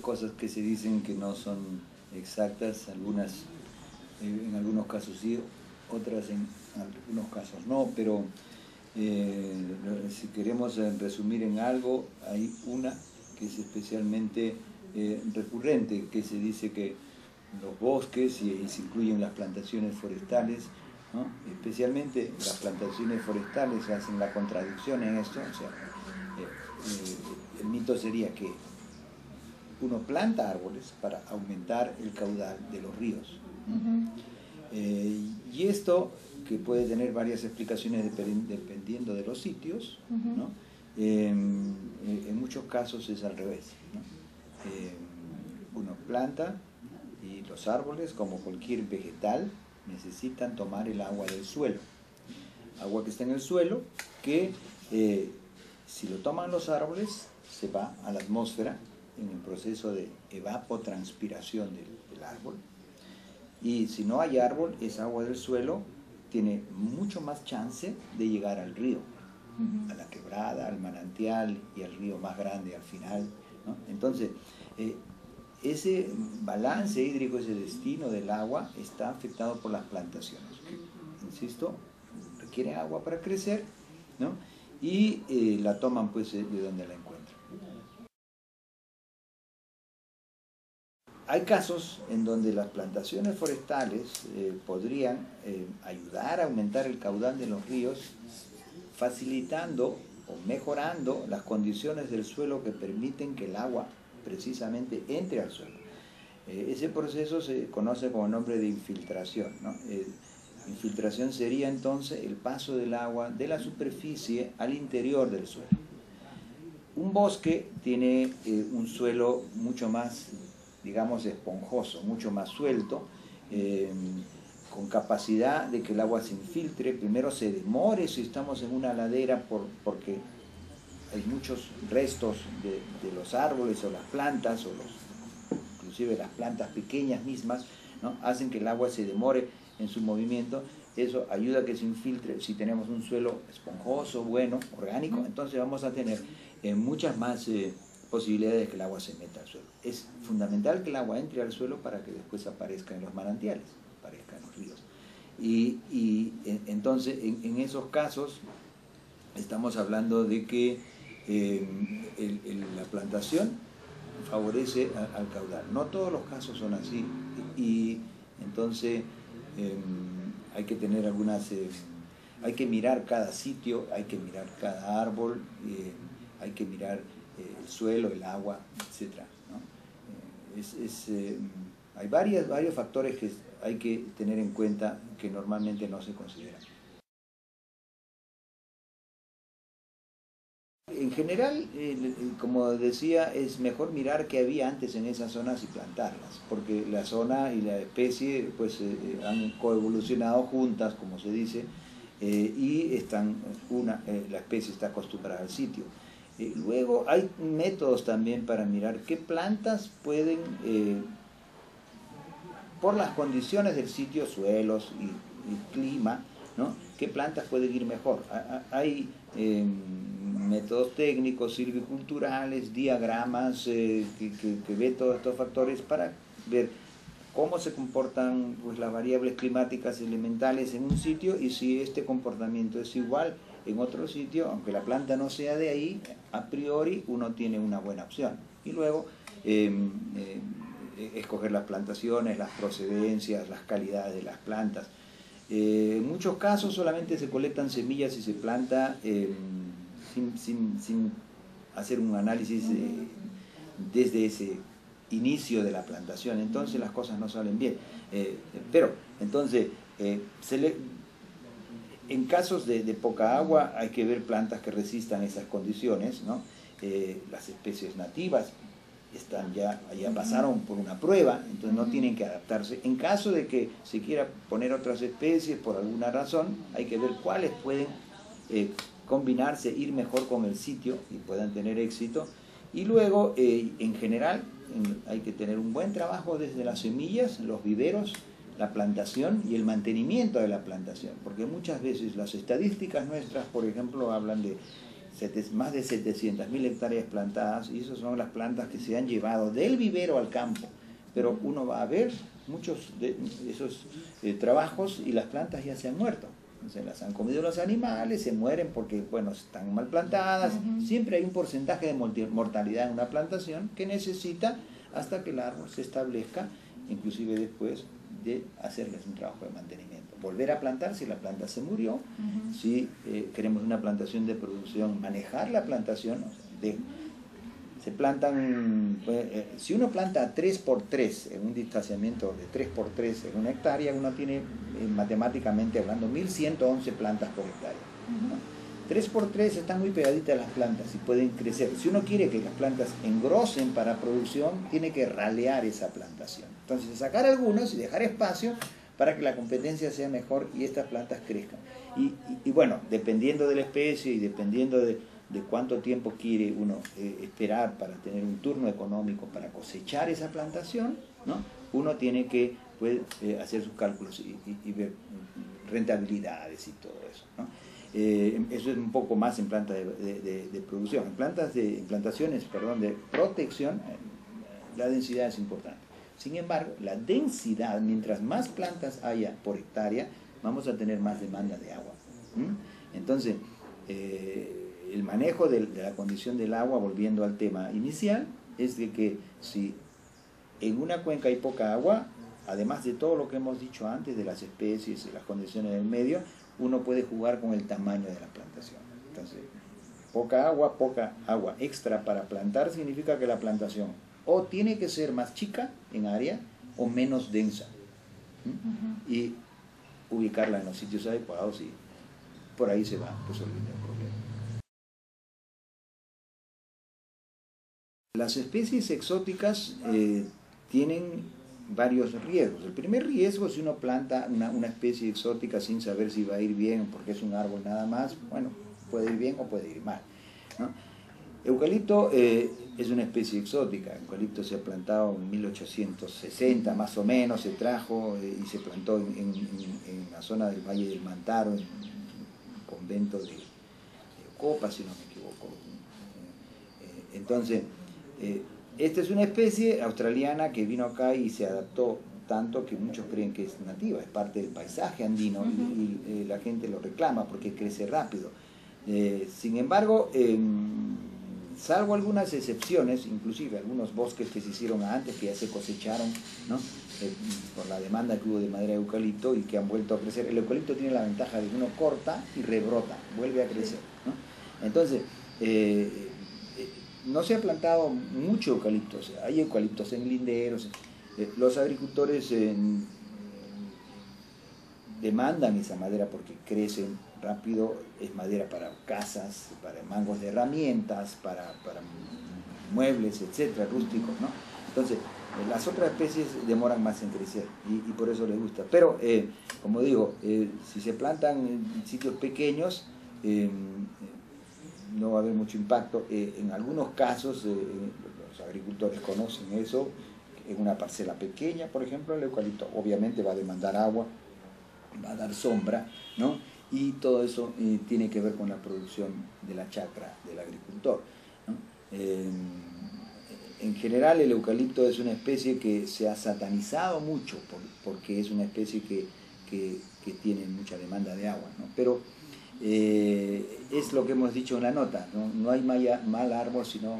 cosas que se dicen que no son exactas, algunas en algunos casos sí, otras en algunos casos no, pero si queremos resumir en algo, hay una que es especialmente recurrente, que se dice que los bosques, y se incluyen las plantaciones forestales, ¿no? Especialmente las plantaciones forestales hacen la contradicción en esto, o sea, el mito sería que uno planta árboles para aumentar el caudal de los ríos. Y esto, que puede tener varias explicaciones dependiendo de los sitios, ¿no? En muchos casos es al revés, ¿no? Uno planta y los árboles, como cualquier vegetal, necesitan tomar el agua del suelo. Agua que está en el suelo, que si lo toman los árboles, se va a la atmósfera en el proceso de evapotranspiración del árbol. Y si no hay árbol, esa agua del suelo tiene mucho más chance de llegar al río, a la quebrada, al manantial y al río más grande al final, ¿no? Entonces, ese balance hídrico, ese destino del agua, está afectado por las plantaciones, que, insisto, requieren agua para crecer, ¿no? Y la toman pues de donde la encuentran. Hay casos en donde las plantaciones forestales podrían ayudar a aumentar el caudal de los ríos, facilitando o mejorando las condiciones del suelo que permiten que el agua precisamente entre al suelo. Ese proceso se conoce como nombre de infiltración, ¿no? Infiltración sería entonces el paso del agua de la superficie al interior del suelo. Un bosque tiene un suelo mucho más, digamos, esponjoso, mucho más suelto, con capacidad de que el agua se infiltre. Primero se demore si estamos en una ladera porque hay muchos restos de los árboles o las plantas, o inclusive las plantas pequeñas mismas, ¿no? Hacen que el agua se demore en su movimiento. Eso ayuda a que se infiltre. Si tenemos un suelo esponjoso, bueno, orgánico, entonces vamos a tener muchas más posibilidades de que el agua se meta al suelo. Es fundamental que el agua entre al suelo para que después aparezca en los manantiales, aparezca en los ríos. Y entonces, en esos casos, estamos hablando de que la plantación favorece al caudal. No todos los casos son así, y entonces hay que tener hay que mirar cada sitio, hay que mirar cada árbol, hay que mirar el suelo, el agua, etc., ¿no? Hay varios factores que hay que tener en cuenta que normalmente no se consideran. En general, como decía, es mejor mirar qué había antes en esas zonas y plantarlas, porque la zona y la especie pues han coevolucionado juntas, como se dice, y la especie está acostumbrada al sitio. Luego hay métodos también para mirar qué plantas pueden, por las condiciones del sitio, suelos y clima, ¿no? ¿Qué plantas pueden ir mejor? Hay métodos técnicos, silviculturales, diagramas que ve todos estos factores para ver cómo se comportan pues, las variables climáticas elementales en un sitio, y si este comportamiento es igual en otro sitio, aunque la planta no sea de ahí, a priori uno tiene una buena opción. Y luego escoger las plantaciones, las procedencias, las calidades de las plantas. En muchos casos solamente se colectan semillas y se planta sin hacer un análisis desde ese inicio de la plantación. Entonces las cosas no salen bien. Pero entonces en casos de poca agua hay que ver plantas que resistan esas condiciones, ¿no? Las especies nativas ya pasaron por una prueba, entonces no tienen que adaptarse. En caso de que se quiera poner otras especies por alguna razón, hay que ver cuáles pueden combinarse, ir mejor con el sitio y puedan tener éxito. Y luego, en general, hay que tener un buen trabajo desde las semillas, los viveros, la plantación y el mantenimiento de la plantación, porque muchas veces las estadísticas nuestras, por ejemplo, hablan de más de 700.000 hectáreas plantadas, y esas son las plantas que se han llevado del vivero al campo. Pero uno va a ver muchos de esos trabajos y las plantas ya se han muerto. Se las han comido los animales, se mueren porque, bueno, están mal plantadas. Siempre hay un porcentaje de mortalidad en una plantación que necesita hasta que el árbol se establezca, inclusive después de hacerles un trabajo de mantenimiento. Volver a plantar si la planta se murió, si queremos una plantación de producción, manejar la plantación, se plantan, si uno planta 3x3 en un distanciamiento de 3x3 en una hectárea, uno tiene, matemáticamente hablando, 1111 plantas por hectárea, ¿no? 3x3 están muy pegaditas las plantas y pueden crecer. Si uno quiere que las plantas engrosen para producción, tiene que ralear esa plantación. Entonces, sacar algunos y dejar espacio para que la competencia sea mejor y estas plantas crezcan. Y bueno, dependiendo de la especie y dependiendo de cuánto tiempo quiere uno esperar para tener un turno económico para cosechar esa plantación, ¿no? Uno tiene que hacer sus cálculos y ver rentabilidades y todo eso, ¿no? Eso es un poco más en plantas de producción. En plantaciones de protección, la densidad es importante. Sin embargo, la densidad, mientras más plantas haya por hectárea, vamos a tener más demanda de agua. Entonces, el manejo de la condición del agua, volviendo al tema inicial, es de que si en una cuenca hay poca agua, además de todo lo que hemos dicho antes de las especies y las condiciones del medio, uno puede jugar con el tamaño de la plantación. Entonces, poca agua extra para plantar significa que la plantación o tiene que ser más chica en área o menos densa. Y ubicarla en los sitios adecuados y por ahí se va resolviendo el problema. Las especies exóticas tienen varios riesgos. El primer riesgo, si uno planta una especie exótica sin saber si va a ir bien, porque es un árbol nada más, bueno, puede ir bien o puede ir mal, ¿no? Eucalipto es una especie exótica. El eucalipto se ha plantado en 1860 más o menos, se trajo y se plantó en la zona del Valle del Mantaro, en un convento de Ocopa, si no me equivoco. Entonces, esta es una especie australiana que vino acá y se adaptó tanto que muchos creen que es nativa, es parte del paisaje andino y la gente lo reclama porque crece rápido. Sin embargo, salvo algunas excepciones, inclusive algunos bosques que se hicieron antes, que ya se cosecharon, ¿no? Por la demanda que hubo de madera de eucalipto y que han vuelto a crecer. El eucalipto tiene la ventaja de que uno corta y rebrota, vuelve a crecer, ¿no? Entonces, no se ha plantado mucho eucalipto, o sea, hay eucaliptos en linderos. Los agricultores demandan esa madera porque crecen rápido, es madera para casas, para mangos de herramientas, para muebles, etcétera, rústicos, ¿no? Entonces, las otras especies demoran más en crecer y por eso les gusta. Pero, como digo, si se plantan en sitios pequeños, no va a haber mucho impacto. En algunos casos, los agricultores conocen eso. En una parcela pequeña, por ejemplo, el eucalipto obviamente va a demandar agua, va a dar sombra, ¿no? Y todo eso tiene que ver con la producción de la chacra del agricultor, ¿no? En general, el eucalipto es una especie que se ha satanizado mucho porque es una especie que tiene mucha demanda de agua, ¿no? Pero es lo que hemos dicho en la nota, ¿no? No hay mal árbol, sino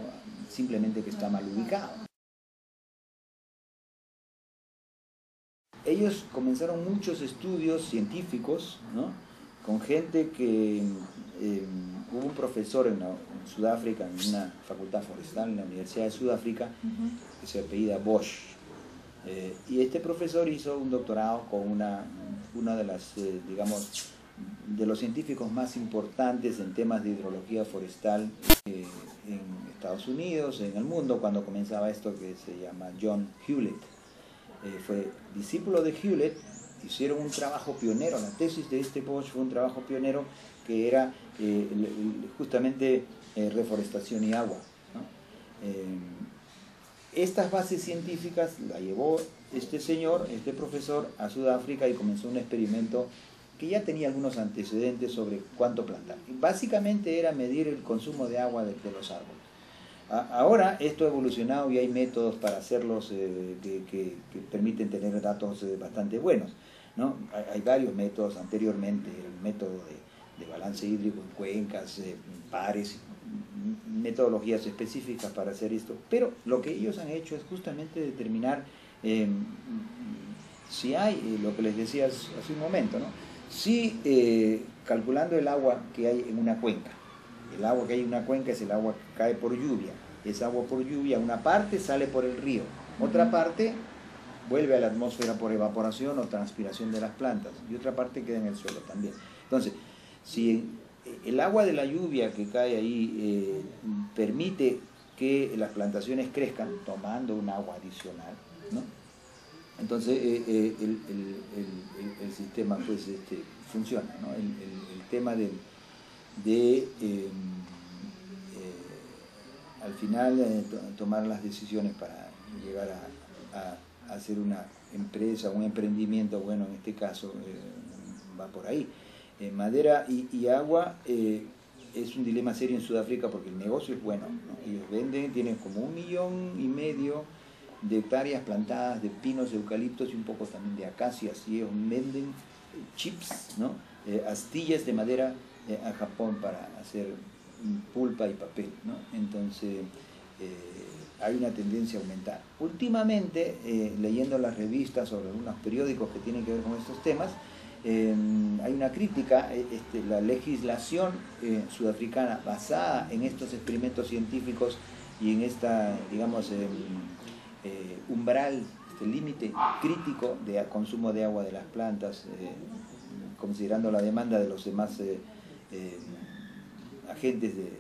simplemente que está mal ubicado. Ellos comenzaron muchos estudios científicos, ¿no? Con gente que hubo un profesor en Sudáfrica, en una facultad forestal en la Universidad de Sudáfrica, que se apellida Bosch. Y este profesor hizo un doctorado con una de las, digamos, de los científicos más importantes en temas de hidrología forestal en Estados Unidos, en el mundo, cuando comenzaba esto que se llama John Hewlett. Fue discípulo de Hewlett, hicieron un trabajo pionero, la tesis de este Bosch fue un trabajo pionero que era justamente reforestación y agua, ¿no? Estas bases científicas la llevó este señor, este profesor, a Sudáfrica y comenzó un experimento que ya tenía algunos antecedentes sobre cuánto plantar. Básicamente era medir el consumo de agua de los árboles. Ahora esto ha evolucionado y hay métodos para hacerlos que permiten tener datos bastante buenos, ¿no? Hay varios métodos anteriormente, el método de balance hídrico en cuencas, pares, metodologías específicas para hacer esto, pero lo que ellos han hecho es justamente determinar si hay, lo que les decía hace un momento, ¿no? Si calculando el agua que hay en una cuenca, el agua que hay en una cuenca es el agua que cae por lluvia. Esa agua por lluvia, una parte sale por el río, otra parte vuelve a la atmósfera por evaporación o transpiración de las plantas, y otra parte queda en el suelo también. Entonces, si el agua de la lluvia que cae ahí permite que las plantaciones crezcan, tomando un agua adicional, ¿no? Entonces el sistema pues funciona, ¿no? El tema al final tomar las decisiones para llegar a hacer una empresa, un emprendimiento, bueno, en este caso va por ahí. Madera y agua es un dilema serio en Sudáfrica porque el negocio es bueno, ¿no? Ellos venden, tienen como 1,5 millones de hectáreas plantadas de pinos, eucaliptos y un poco también de acacias, y ellos venden chips, ¿no? Astillas de madera a Japón para hacer pulpa y papel, ¿no? Entonces hay una tendencia a aumentar. Últimamente, leyendo las revistas sobre algunos periódicos que tienen que ver con estos temas, hay una crítica, la legislación sudafricana basada en estos experimentos científicos y en esta, digamos, umbral, límite crítico de consumo de agua de las plantas, considerando la demanda de los demás agentes de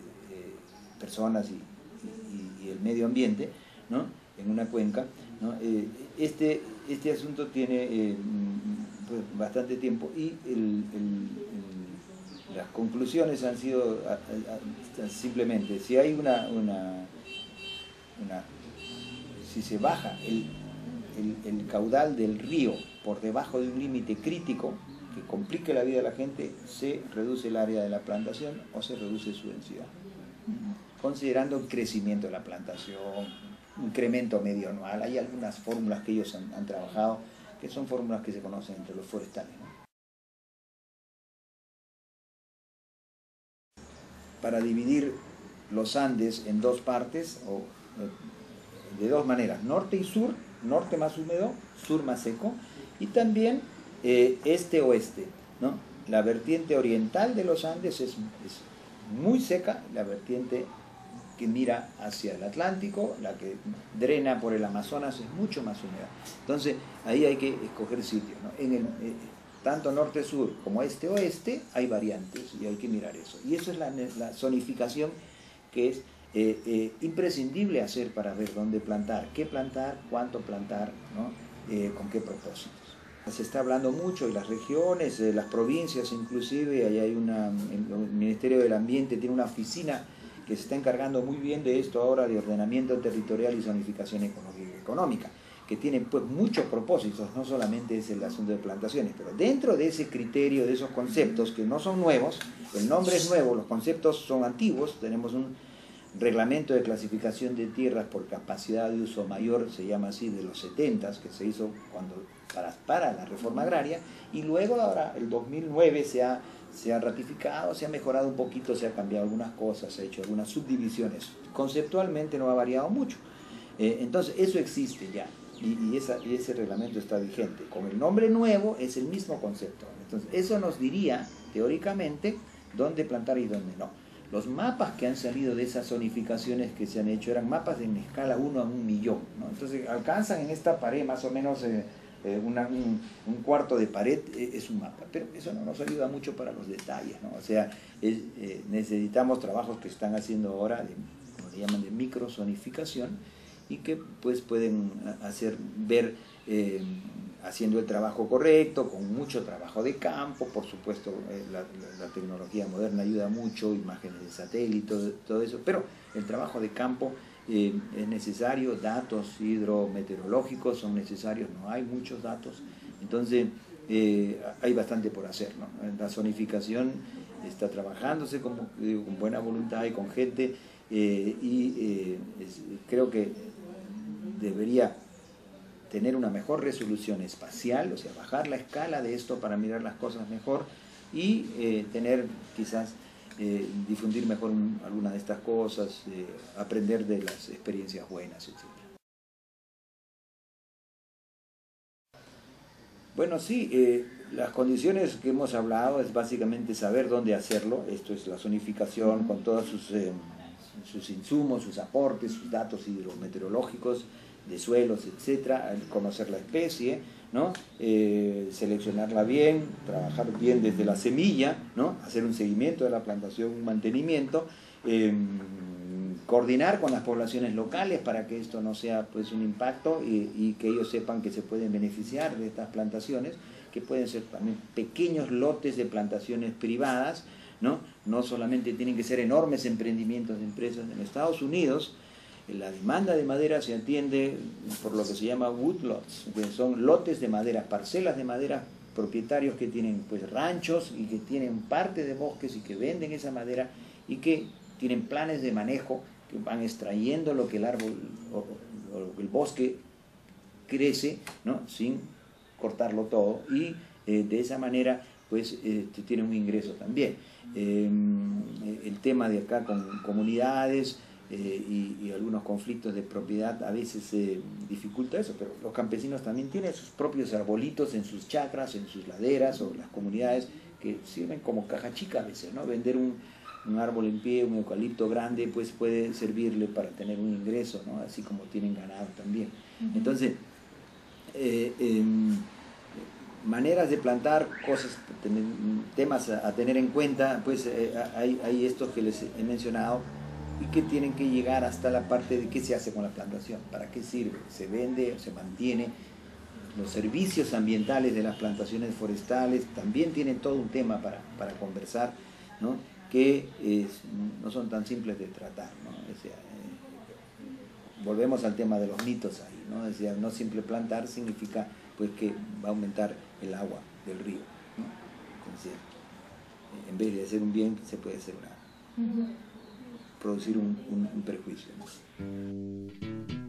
personas y el medio ambiente, ¿no? En una cuenca, ¿no? Este asunto tiene pues, bastante tiempo y las conclusiones han sido simplemente si hay si se baja el caudal del río por debajo de un límite crítico que complique la vida de la gente, se reduce el área de la plantación o se reduce su densidad, considerando el crecimiento de la plantación, incremento medio anual. Hay algunas fórmulas que ellos han trabajado, que son fórmulas que se conocen entre los forestales, ¿no? Para dividir los Andes en dos partes, o de dos maneras, norte y sur, norte más húmedo, sur más seco, y también este-oeste, ¿no? La vertiente oriental de los Andes es muy seca, la vertiente que mira hacia el Atlántico, la que drena por el Amazonas, es mucho más húmeda. Entonces, ahí hay que escoger sitio, ¿no? Tanto norte-sur como este-oeste hay variantes y hay que mirar eso. Y eso es la zonificación que es imprescindible hacer para ver dónde plantar, cuánto plantar, ¿no? Con qué propósitos. Se está hablando mucho de las regiones, de las provincias inclusive, ahí hay el Ministerio del Ambiente tiene una oficina que se está encargando muy bien de esto ahora, de ordenamiento territorial y zonificación económica, que tiene pues muchos propósitos, no solamente es el asunto de plantaciones, pero dentro de ese criterio, de esos conceptos que no son nuevos, el nombre es nuevo, los conceptos son antiguos, tenemos un reglamento de clasificación de tierras por capacidad de uso mayor, se llama así, de los 70s, que se hizo para la reforma agraria, y luego ahora el 2009 se ha ratificado, se ha mejorado un poquito, se ha cambiado algunas cosas, se ha hecho algunas subdivisiones, conceptualmente no ha variado mucho. Entonces eso existe ya, y ese reglamento está vigente. Con el nombre nuevo es el mismo concepto. Entonces eso nos diría, teóricamente, dónde plantar y dónde no. Los mapas que han salido de esas zonificaciones que se han hecho eran mapas en escala 1 a 1 millón, ¿no? Entonces alcanzan en esta pared más o menos un cuarto de pared es un mapa, pero eso no nos ayuda mucho para los detalles, ¿no? O sea, necesitamos trabajos que están haciendo ahora, como le llaman, de microzonificación, y que pues pueden hacer ver haciendo el trabajo correcto, con mucho trabajo de campo, por supuesto la tecnología moderna ayuda mucho, imágenes de satélite, todo eso, pero el trabajo de campo es necesario, datos hidrometeorológicos son necesarios, no hay muchos datos, entonces hay bastante por hacer, ¿no? La zonificación está trabajándose con buena voluntad y con gente, creo que debería tener una mejor resolución espacial, o sea, bajar la escala de esto para mirar las cosas mejor y tener quizás, difundir mejor algunas de estas cosas, aprender de las experiencias buenas, etc. Bueno, sí, las condiciones que hemos hablado es básicamente saber dónde hacerlo. Esto es la zonificación con todos sus insumos, sus aportes, sus datos hidrometeorológicos, de suelos, etcétera, conocer la especie, ¿no? Seleccionarla bien, trabajar bien desde la semilla, ¿no? Hacer un seguimiento de la plantación, un mantenimiento, coordinar con las poblaciones locales para que esto no sea pues un impacto y que ellos sepan que se pueden beneficiar de estas plantaciones, que pueden ser también pequeños lotes de plantaciones privadas, ¿no? No solamente tienen que ser enormes emprendimientos de empresas. En Estados Unidos la demanda de madera se atiende por lo que se llama woodlots, que son lotes de madera, parcelas de madera, propietarios que tienen pues ranchos y que tienen parte de bosques y que venden esa madera y que tienen planes de manejo, que van extrayendo lo que el árbol o el bosque crece, ¿no? Sin cortarlo todo, y de esa manera pues tienen un ingreso también. El tema de acá con comunidades y algunos conflictos de propiedad a veces dificulta eso, pero los campesinos también tienen sus propios arbolitos en sus chacras, en sus laderas o las comunidades que sirven como caja chica a veces, ¿no? Vender un árbol en pie, un eucalipto grande, pues puede servirle para tener un ingreso, ¿no? Así como tienen ganado también. Entonces, maneras de plantar, cosas, temas a tener en cuenta, pues hay estos que les he mencionado y que tienen que llegar hasta la parte de qué se hace con la plantación, para qué sirve, se vende o se mantiene. Los servicios ambientales de las plantaciones forestales también tienen todo un tema para conversar, ¿no? Que no son tan simples de tratar, ¿no? O sea, volvemos al tema de los mitos ahí, ¿no? Es decir, no simple plantar significa pues que va a aumentar el agua del río, ¿no? Entonces, en vez de hacer un bien, se puede hacer producir un perjuicio, ¿no?